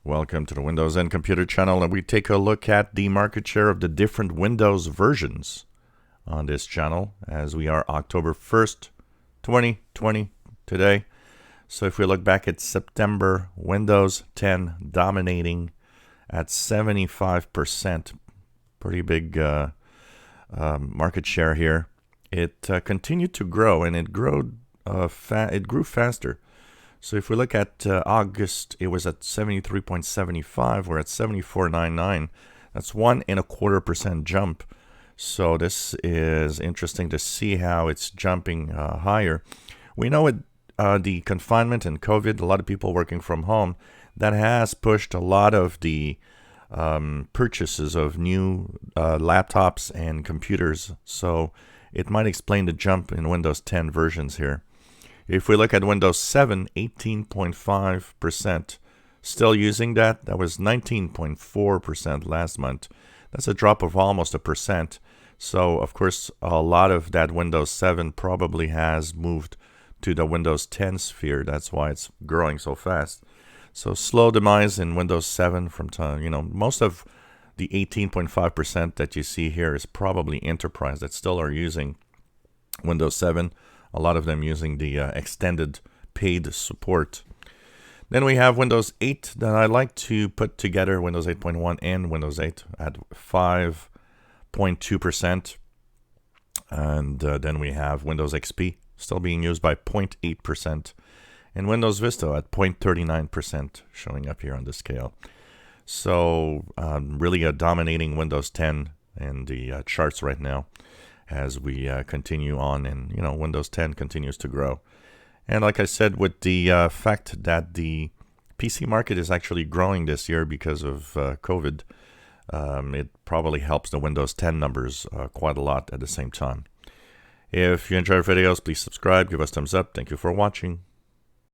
Welcome to the Windows and Computer channel, and we take a look at the market share of the different Windows versions on this channel as we are October 1st, 2020 today. So if we look back at September, Windows 10 dominating at 75%, pretty big market share here. It continued to grow, and it grew faster. So if we look at August, it was at 73.75. We're at 74.99. That's 1.25% jump. So this is interesting to see how it's jumping higher. We know with the confinement and COVID, a lot of people working from home, that has pushed a lot of the purchases of new laptops and computers. So it might explain the jump in Windows 10 versions here. If we look at Windows 7, 18.5%. Still using that. That was 19.4% last month. That's a drop of almost 1%. So, of course, a lot of that Windows 7 probably has moved to the Windows 10 sphere. That's why it's growing so fast. So, slow demise in Windows 7 from time. Most of the 18.5% that you see here is probably enterprise that still are using Windows 7. A lot of them using the extended paid support. Then we have Windows 8 that I like to put together, Windows 8.1 and Windows 8 at 5.2%. And then we have Windows XP still being used by 0.8%. And Windows Vista at 0.39% showing up here on the scale. So really a dominating Windows 10 in the charts right now, as we continue on, and Windows 10 continues to grow. And like I said, with the fact that the PC market is actually growing this year because of COVID, it probably helps the Windows 10 numbers quite a lot at the same time. If you enjoy our videos, please subscribe, give us thumbs up. Thank you for watching.